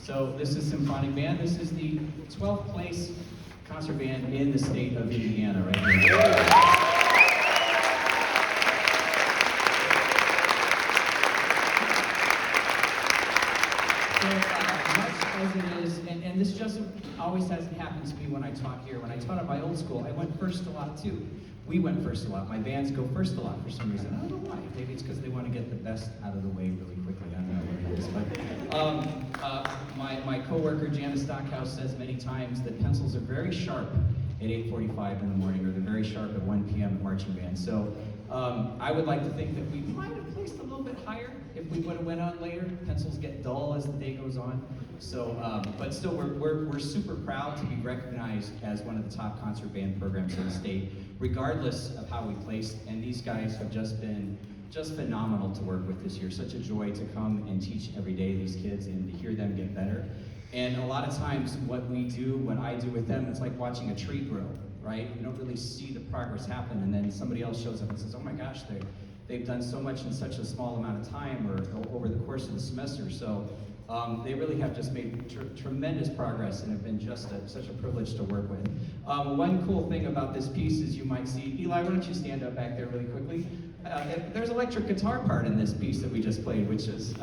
So this is Symphonic Band. This is the 12th place concert band in the state of Indiana right here. Much as it is, and this just always hasn't happened to me when I taught here. When I taught at my old school, I went first a lot too. We went first a lot. My bands go first a lot for some reason. I don't know why. Maybe it's because they want to get the best out of the way really quickly. I don't know what it is. But my coworker Janice Stockhouse says many times that pencils are very sharp at 8:45 in the morning, or they're very sharp at 1 p.m. at marching band. So I would like to think that we might have placed a little bit higher if we would have went on later. Pencils get dull as the day goes on. So, but still, we're super proud to be recognized as one of the top concert band programs in the state, regardless of how we placed. And these guys have just been phenomenal to work with this year. Such a joy to come and teach every day these kids and to hear them get better. And a lot of times, what I do with them, it's like watching a tree grow, right? You don't really see the progress happen, and then somebody else shows up and says, "Oh my gosh, they've done so much in such a small amount of time, or over the course of the semester." So they really have just made tremendous progress and have been just such a privilege to work with. One cool thing about this piece is you might see, Eli, why don't you stand up back there really quickly? There's electric guitar part in this piece that we just played, which is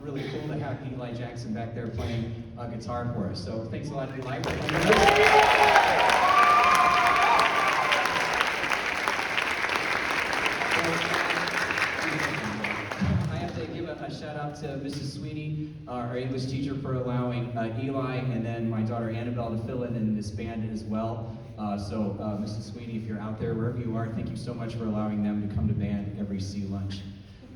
really cool to have Eli Jackson back there playing guitar for us. So thanks a lot, Eli. A shout out to Mrs. Sweeney, our English teacher, for allowing Eli and then my daughter Annabelle to fill in this band as well. So Mrs. Sweeney, if you're out there, wherever you are, thank you so much for allowing them to come to band every sea lunch.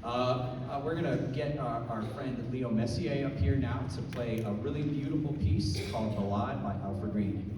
We're going to get our friend Leo Messier up here now to play a really beautiful piece called Balade by Alfred.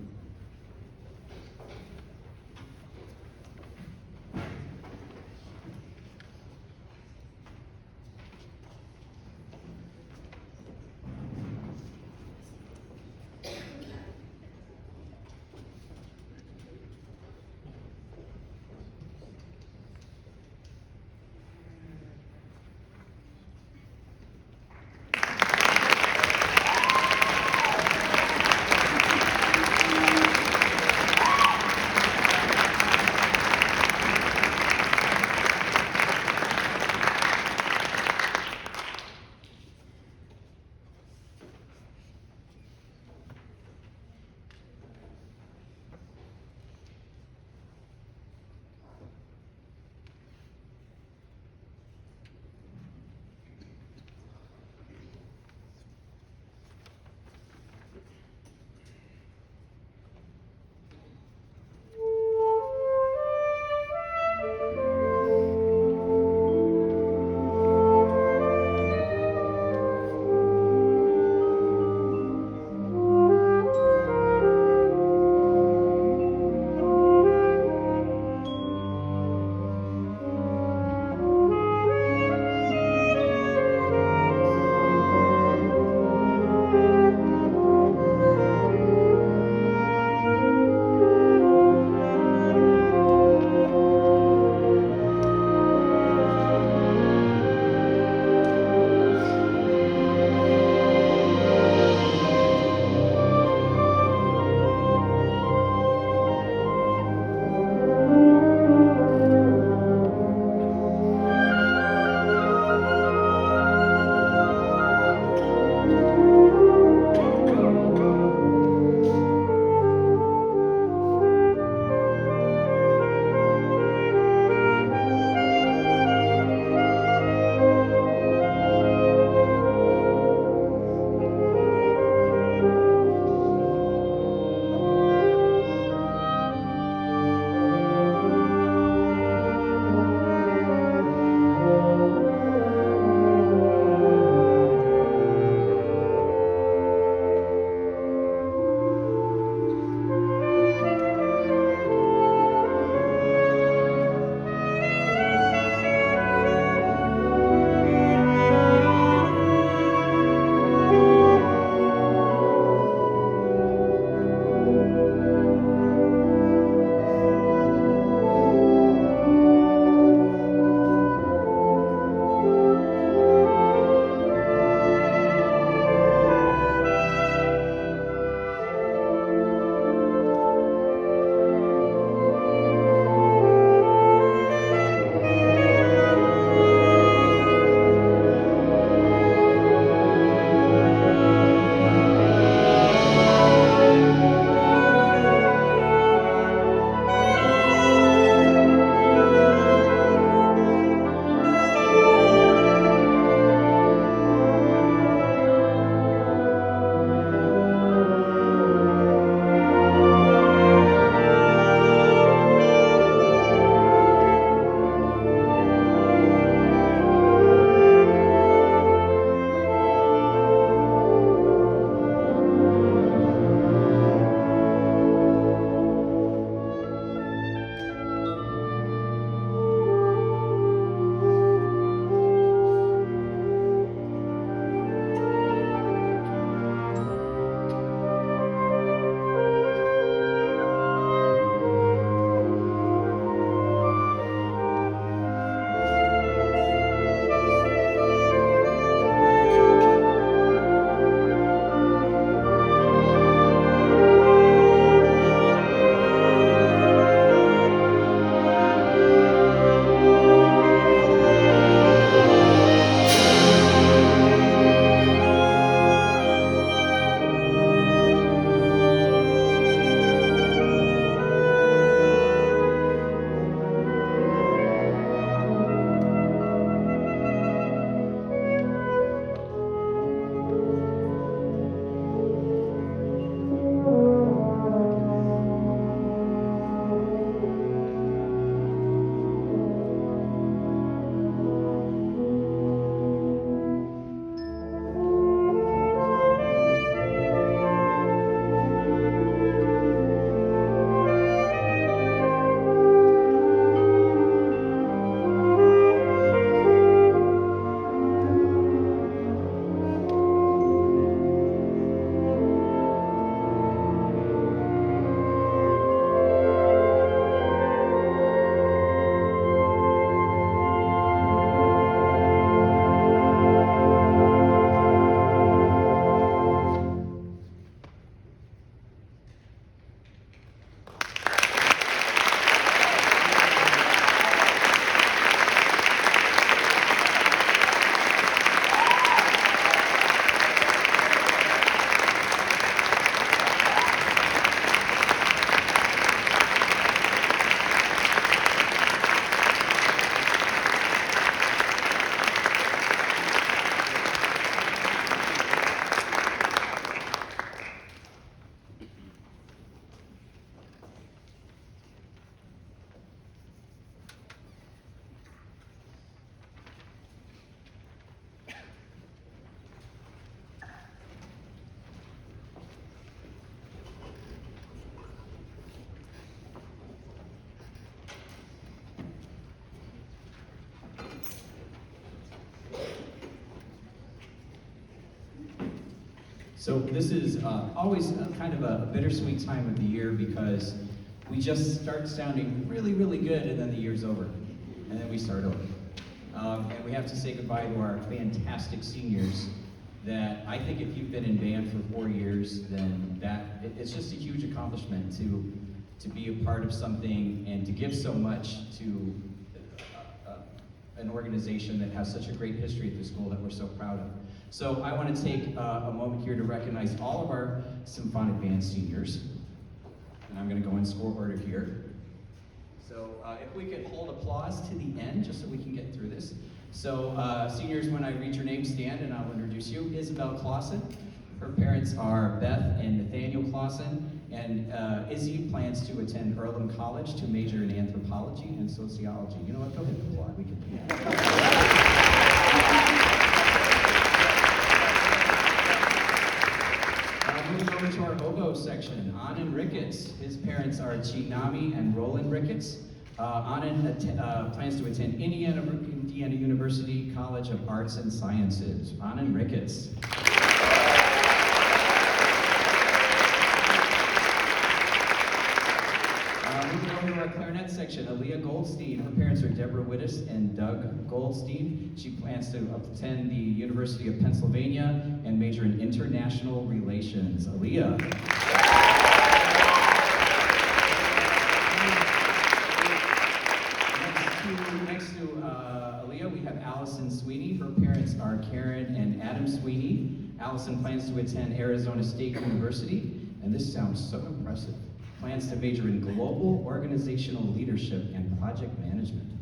So this is always kind of a bittersweet time of the year because we just start sounding really, really good and then the year's over. And then we start over. And we have to say goodbye to our fantastic seniors that I think if you've been in band for 4 years, then it's just a huge accomplishment to be a part of something and to give so much to an organization that has such a great history at the school that we're so proud of. So I want to take a moment here to recognize all of our Symphonic Band seniors. And I'm going to go in score order here. So if we could hold applause to the end, just so we can get through this. So seniors, when I read your name, stand and I'll introduce you. Isabel Clausen. Her parents are Beth and Nathaniel Clausen. And Izzy plans to attend Earlham College to major in anthropology and sociology. You know what? Go ahead and applaud. We can do that. Moving over to our oboe section, Anand Ricketts. His parents are Chinami and Roland Ricketts. Anand plans to attend Indiana University College of Arts and Sciences. Anand Ricketts. Moving over to our clarinet section, Aaliyah Goldstein. Her parents are Deborah Wittes and Doug Goldstein. She plans to attend the University of Pennsylvania and major in international relations. Aaliyah. Next to Aaliyah, we have Allison Sweeney. Her parents are Karen and Adam Sweeney. Allison plans to attend Arizona State University, and this sounds so impressive. Plans to major in global organizational leadership and project management.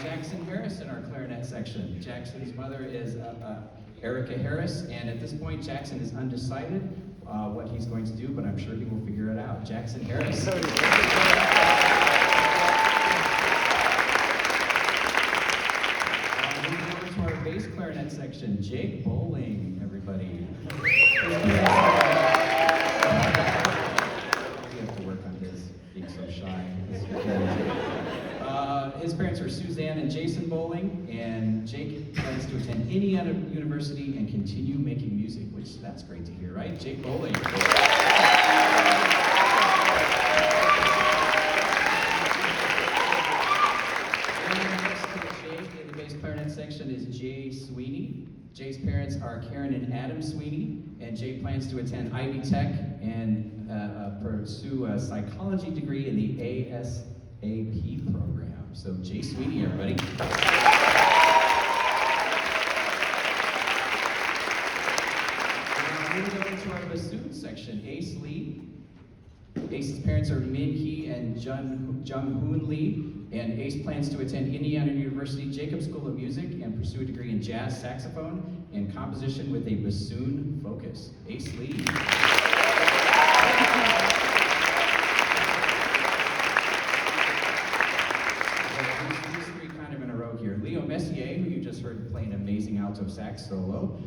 Jackson Harris in our clarinet section. Jackson's mother is Erica Harris, and at this point, Jackson is undecided what he's going to do, but I'm sure he will figure it out. Jackson Harris. Bass clarinet section, Jake Bowling, everybody. We have to work on his being so shy. His parents are Suzanne and Jason Bowling, and Jake plans to attend Indiana University and continue making music, which that's great to hear, right? Jake Bowling. Section is Jay Sweeney. Jay's parents are Karen and Adam Sweeney, and Jay plans to attend Ivy Tech and pursue a psychology degree in the ASAP program. So Jay Sweeney, everybody. Moving over to our bassoon section, Ace Lee. Ace's parents are Min Hee and Jung Hoon Lee, and Ace plans to attend Indiana University Jacobs School of Music and pursue a degree in jazz saxophone and composition with a bassoon focus. Ace Lee. These three kind of in a row here. Leo Messier, who you just heard play an amazing alto sax solo.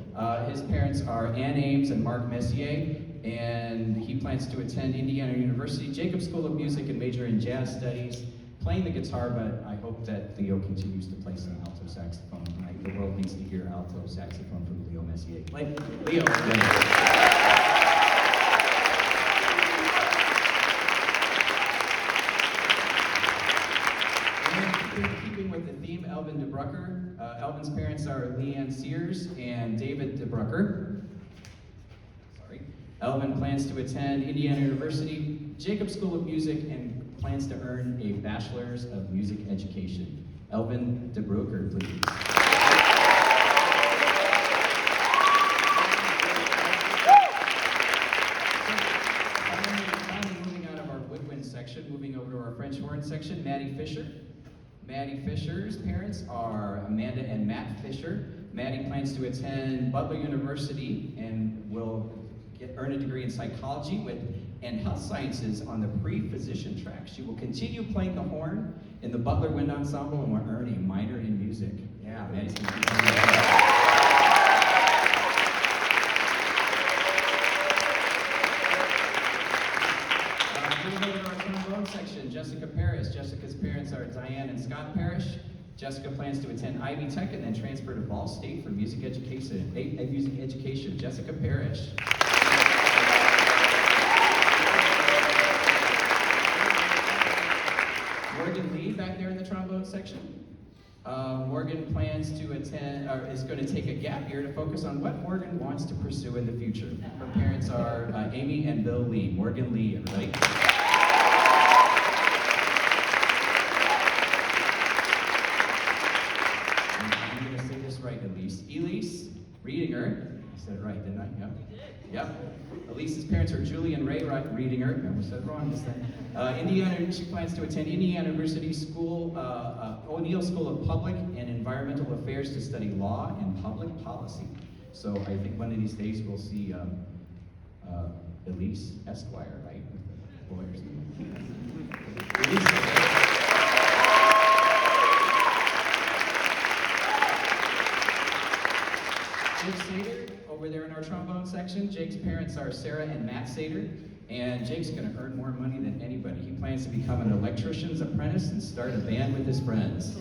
His parents are Ann Ames and Mark Messier, and he plans to attend Indiana University Jacobs School of Music and major in jazz studies, playing the guitar, but I hope that Leo continues to play some alto saxophone. The world needs to hear alto saxophone from Leo Messier. Leo. Keeping with the theme, Elvin DeBrucker. Elvin's parents are Leanne Sears and David DeBrucker. Elvin plans to attend Indiana University Jacobs School of Music and plans to earn a Bachelor's of Music Education. Elvin DeBrucker, please. Finally, moving out of our woodwind section, moving over to our French horn section, Maddie Fisher. Maddie Fisher's parents are Amanda and Matt Fisher. Maddie plans to attend Butler University and will earn a degree in psychology and health sciences on the pre-physician track. She will continue playing the horn in the Butler Wind Ensemble and will earn a minor in music. Yeah, Maddie's going to keep playing. Moving over to our trombone section, Jessica Paris. Paris. Jessica's parents are Diane and Scott Parrish. Jessica plans to attend Ivy Tech and then transfer to Ball State for music education. Jessica Parrish. Morgan Lee back there in the trombone section. Morgan plans to attend, or is going to take a gap year to focus on what Morgan wants to pursue in the future. Her parents are Amy and Bill Lee. Morgan Lee, everybody. I'm going to say this right, Elise. Elise Reedinger. I said it right, didn't I? Yep. Yep. Elise's parents are Julie and Ray Reedinger. I almost said it wrong this time. Indiana, she plans to attend Indiana University School, O'Neill School of Public and Environmental Affairs to study law and public policy. So I think one of these days we'll see Elise Esquire, right? With the lawyers. Jake Sater, over there in our trombone section. Jake's parents are Sarah and Matt Sater, and Jake's going to earn more money than anybody. He plans to become an electrician's apprentice and start a band with his friends.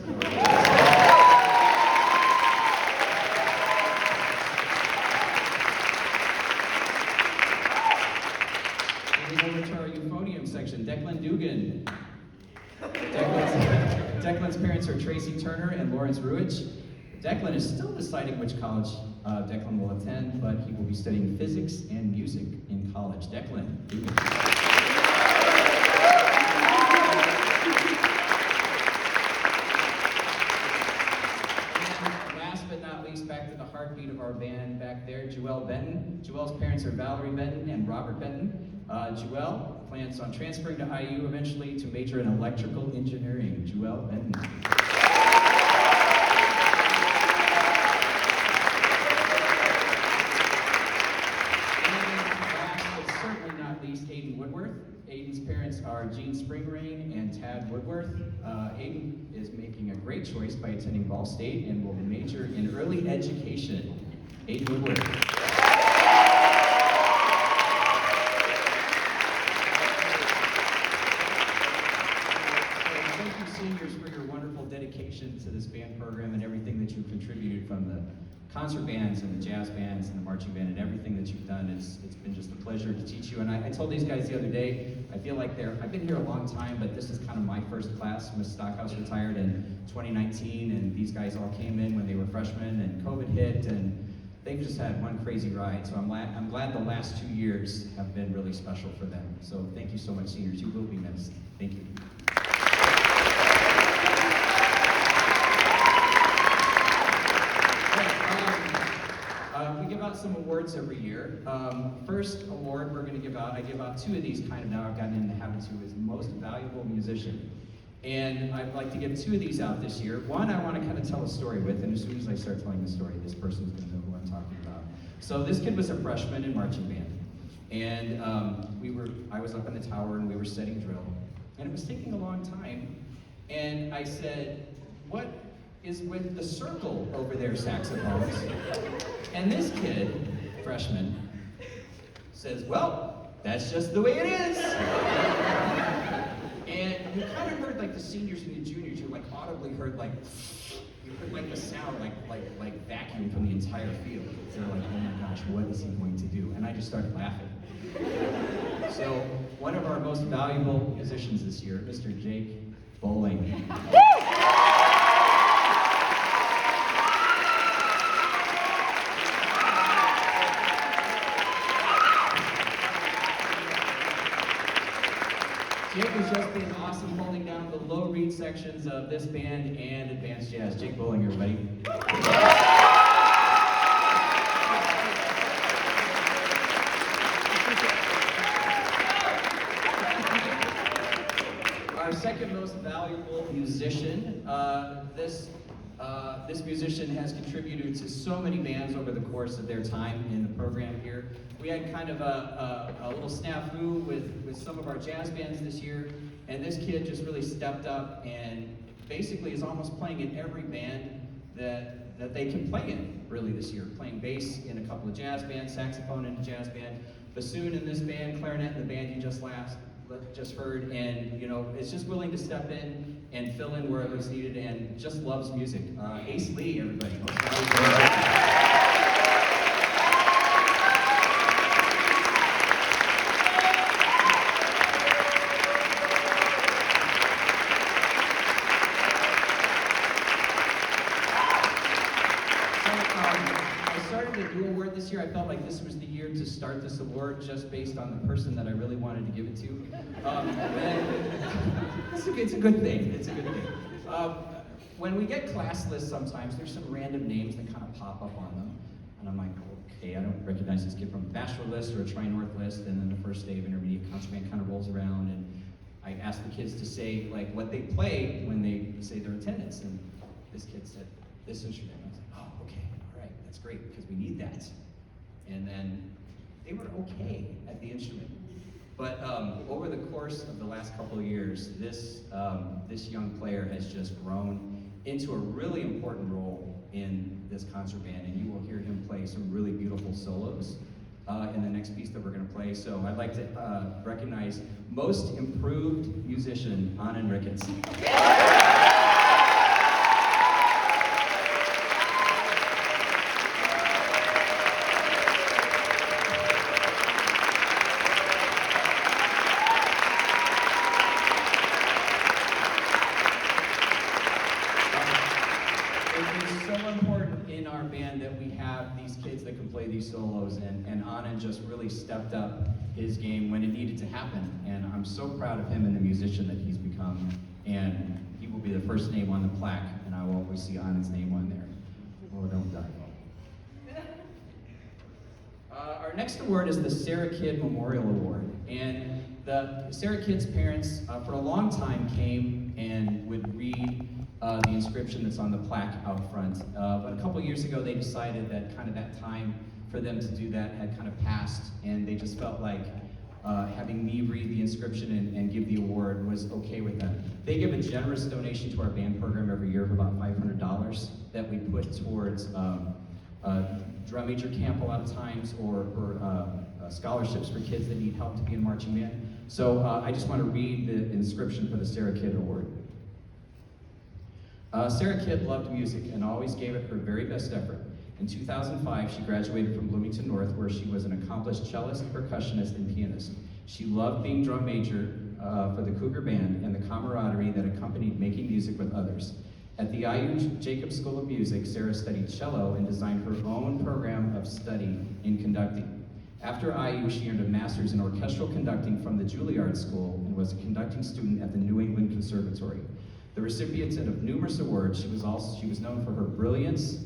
Moving over to our euphonium section, Declan Dugan. Declan's parents are Tracy Turner and Lawrence Ruich. Declan is still deciding which college Declan will attend, but he will be studying physics and music in college. Declan. And last but not least, back to the heartbeat of our band back there, Jewel Benton. Jewel's parents are Valerie Benton and Robert Benton. Jewel plans on transferring to IU eventually to major in electrical engineering. Jewel Benton. Aiden's parents are Jean Springrain and Tad Woodworth. Aiden is making a great choice by attending Ball State and will major in early education. Aiden Woodworth. Thank you, seniors, for your wonderful dedication to this band program and everything that you've contributed, from the concert bands and the jazz bands and the marching band and everything that you've done. It's been just a pleasure to teach you. And I told these guys the other day, I feel like I've been here a long time, but this is kind of my first class. Miss Stockhouse retired in 2019, and these guys all came in when they were freshmen, and COVID hit, and they've just had one crazy ride. So I'm glad the last 2 years have been really special for them. So thank you so much, seniors. You will be missed. Thank you. We give out some awards every year. First award we're going to give out, I give out 2 of these kind of now. I've gotten in the habit to, is most valuable musician. And I'd like to give 2 of these out this year. One I want to kind of tell a story with, and as soon as I start telling the story, this person's going to know who I'm talking about. So this kid was a freshman in marching band. And I was up in the tower and we were setting drill. And it was taking a long time. And I said, what is with the circle over there, saxophones? And this kid, freshman, says, well, that's just the way it is. And you kind of heard like the seniors and the juniors, you like audibly heard like, you heard like the sound like vacuum from the entire field. They're like, oh my gosh, what is he going to do? And I just started laughing. So one of our most valuable musicians this year, Mr. Jake Bowling. Jake has just been awesome holding down the low reed sections of this band and advanced jazz. Jake Bowling, everybody. Our second most valuable musician. This musician has contributed to so many bands over the course of their time in the program here. We had kind of a little snafu with some of our jazz bands this year, and this kid just really stepped up and basically is almost playing in every band that they can play in, really, this year. Playing bass in a couple of jazz bands, saxophone in a jazz band, bassoon in this band, clarinet in the band you just just heard, and is just willing to step in and fill in wherever it's needed, and just loves music. Ace Lee, everybody. This year, I felt like this was the year to start this award just based on the person that I really wanted to give it to. It's a good thing. It's a good thing. When we get class lists, sometimes there's some random names that kind of pop up on them, and I'm like, okay, I don't recognize this kid from a bachelor list or a Tri-North list. And then the first day of intermediate concert band kind of rolls around, and I ask the kids to say like what they play when they say their attendance, and this kid said this instrument. I was like, oh, okay, all right, that's great because we need that. And then they were okay at the instrument. But over the course of the last couple of years, this young player has just grown into a really important role in this concert band, and you will hear him play some really beautiful solos in the next piece that we're going to play. So I'd like to recognize Most Improved Musician, Anand Ricketts. These solos, and Anand just really stepped up his game when it needed to happen, and I'm so proud of him and the musician that he's become, and he will be the first name on the plaque, and I will always see Anand's name on there. Oh, don't die. Our next award is the Sarah Kidd Memorial Award, and the Sarah Kidd's parents for a long time came and would read the inscription that's on the plaque out front, but a couple years ago they decided that kind of that time for them to do that had kind of passed, and they just felt like having me read the inscription and give the award was okay with them. They give a generous donation to our band program every year of about $500 that we put towards drum major camp a lot of times, or scholarships for kids that need help to be in marching band. So I just want to read the inscription for the Sarah Kidd Award. Sarah Kidd loved music and always gave it her very best effort. In 2005, she graduated from Bloomington North, where she was an accomplished cellist, percussionist, and pianist. She loved being drum major for the Cougar Band and the camaraderie that accompanied making music with others. At the IU Jacobs School of Music, Sarah studied cello and designed her own program of study in conducting. After IU, she earned a master's in orchestral conducting from the Juilliard School and was a conducting student at the New England Conservatory. The recipient of numerous awards, she was known for her brilliance,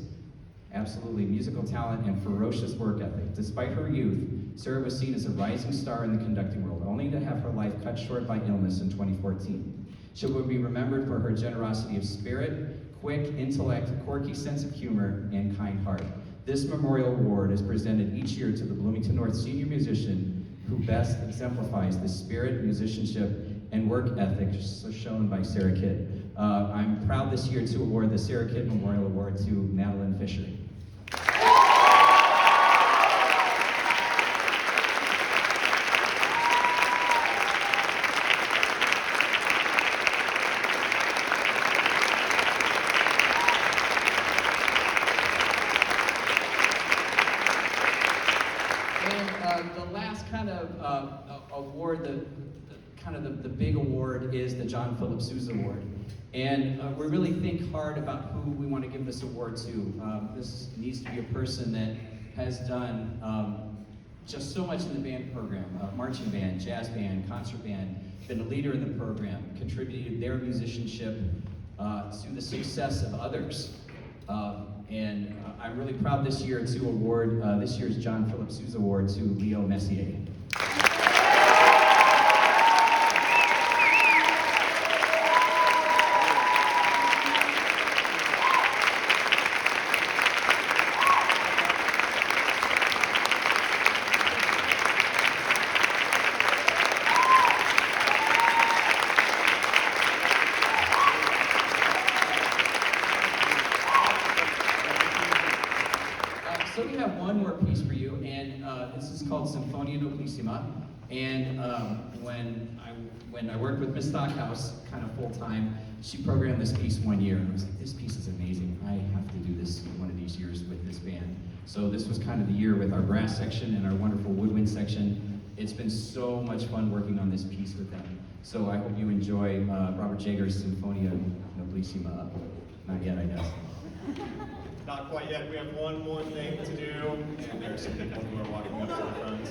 absolutely musical talent, and ferocious work ethic. Despite her youth, Sarah was seen as a rising star in the conducting world, only to have her life cut short by illness in 2014. She will be remembered for her generosity of spirit, quick intellect, quirky sense of humor, and kind heart. This memorial award is presented each year to the Bloomington North senior musician who best exemplifies the spirit, musicianship, and work ethic shown by Sarah Kidd. I'm proud this year to award the Sarah Kidd Memorial Award to Madeline Fisher. And the last kind of award, the big award, is the John Philip Sousa Award. And we really think hard about who we want to give this award to. This needs to be a person that has done just so much in the band program, marching band, jazz band, concert band, been a leader in the program, contributed their musicianship to the success of others. And I'm really proud this year to award this year's John Philip Sousa Award to Leo Messier. So we have one more piece for you, and this is called Symphonia Nobilissima. And when I worked with Miss Stockhouse kind of full time, she programmed this piece one year, and I was like, this piece is amazing. I have to do this one of these years with this band. So this was kind of the year with our brass section and our wonderful woodwind section. It's been so much fun working on this piece with them. So I hope you enjoy Robert Jager's Sinfonia Nobilissima. Not yet, I guess. Not quite yet. We have one more thing to do, and there are some people who are walking up to the front.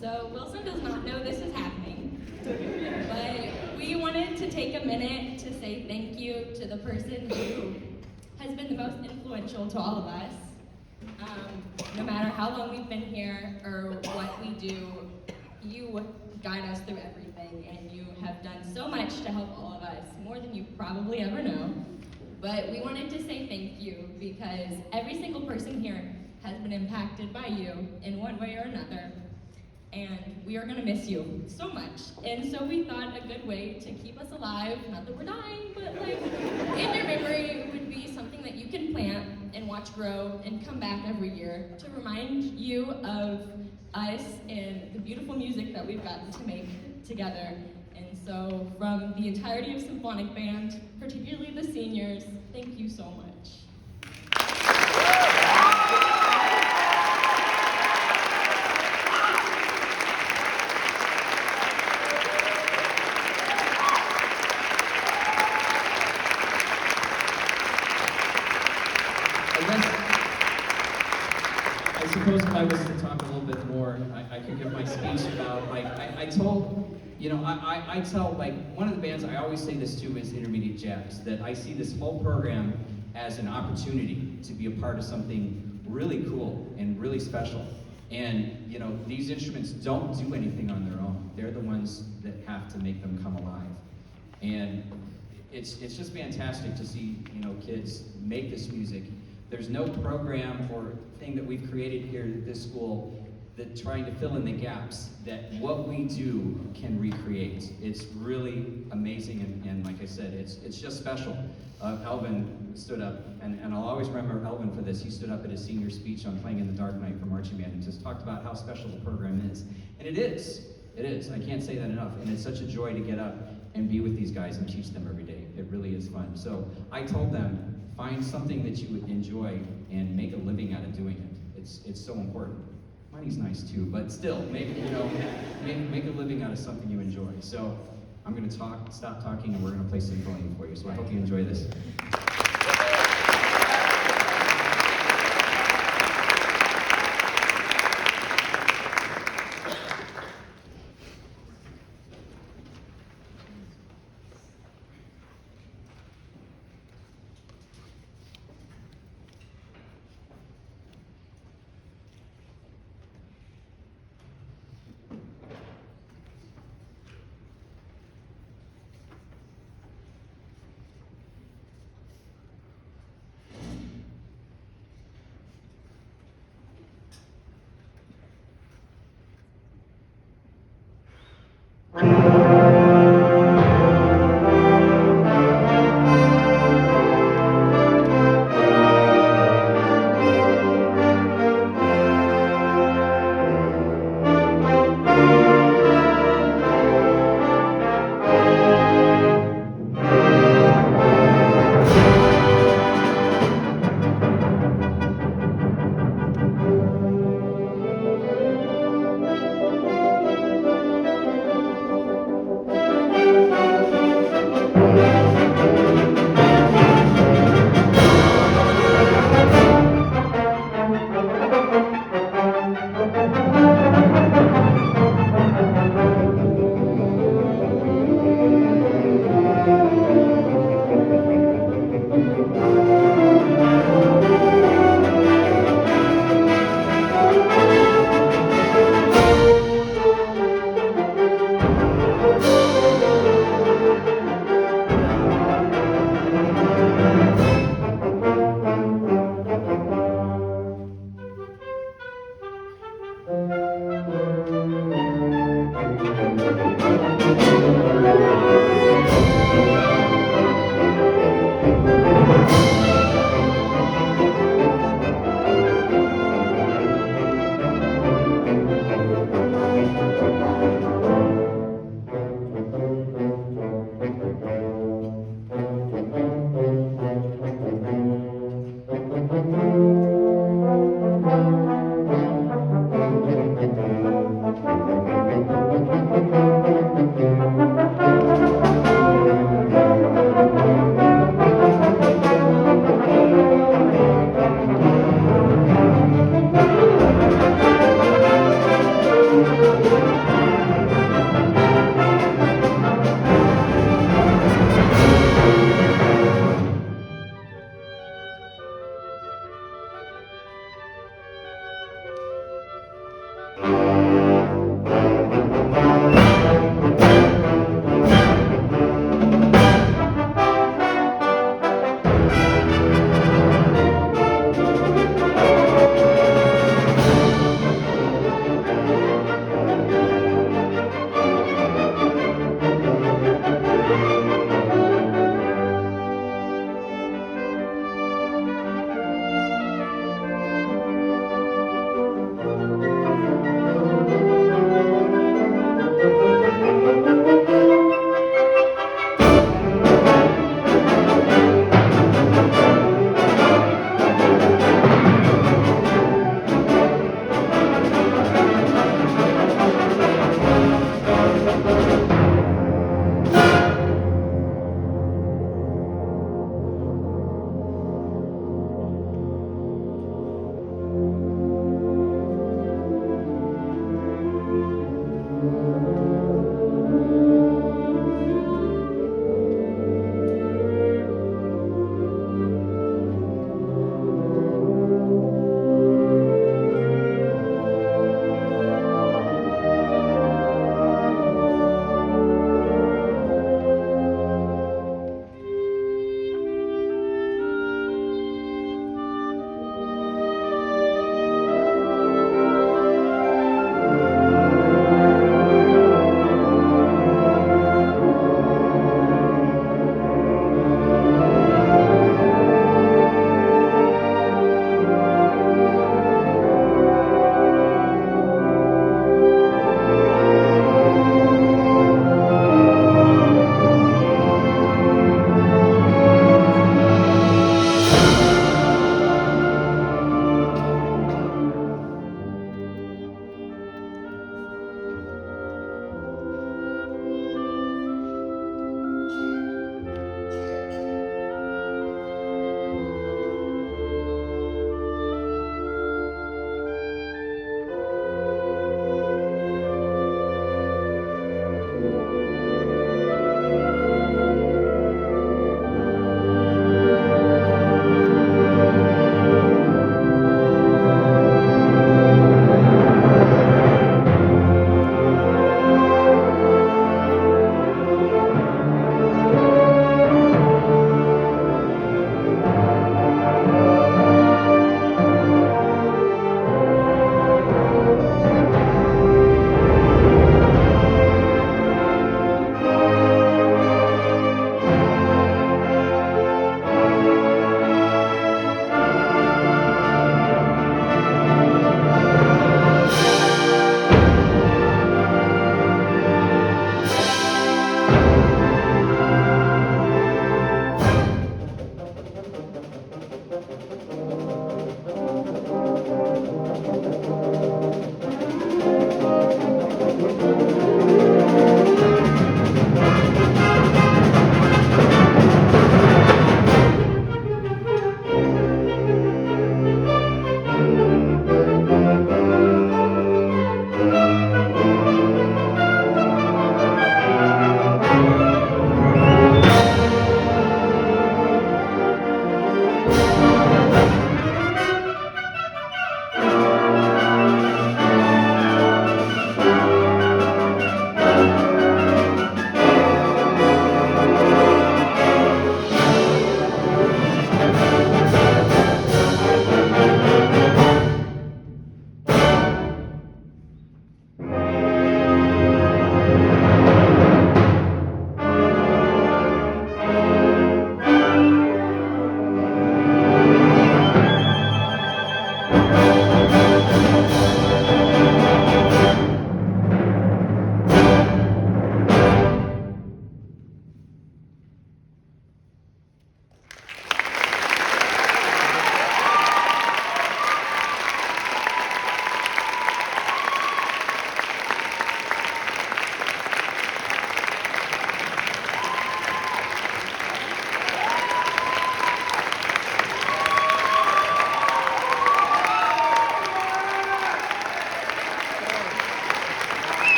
So Wilson does not know this is happening, but we wanted to take a minute to say thank you to the person who has been the most influential to all of us. No matter how long we've been here or what we do, you guide us through everything, and you have done so much to help all of us, more than you probably ever know. But we wanted to say thank you because every single person here has been impacted by you in one way or another. And we are gonna miss you so much. And so we thought a good way to keep us alive, not that we're dying, but like in your memory would be something that you can plant and watch grow and come back every year to remind you of us and the beautiful music that we've gotten to make together. And so from the entirety of Symphonic Band, particularly the seniors, thank you so much. I suppose if I was to talk a little bit more, I could give my speech about, like, I told, you know, I tell, like, one of the bands I always say this to is Intermediate Jazz, that I see this whole program as an opportunity to be a part of something really cool and really special. And, you know, these instruments don't do anything on their own. They're the ones that have to make them come alive. And it's just fantastic to see, you know, kids make this music. There's no program or thing that we've created here at this school that trying to fill in the gaps that what we do can recreate. It's really amazing, and like I said, it's just special. Elvin stood up, and I'll always remember Elvin for this. He stood up at his senior speech on Playing in the Dark Night for marching band and just talked about how special the program is. And it is. It is. I can't say that enough. And it's such a joy to get up and be with these guys and teach them every day. It really is fun. So I told them, find something that you would enjoy and make a living out of doing it. It's so important. Money's nice too, but still, make a living out of something you enjoy. So I'm going to stop talking, and we're going to play Sinfonia for you. So I hope you enjoy this.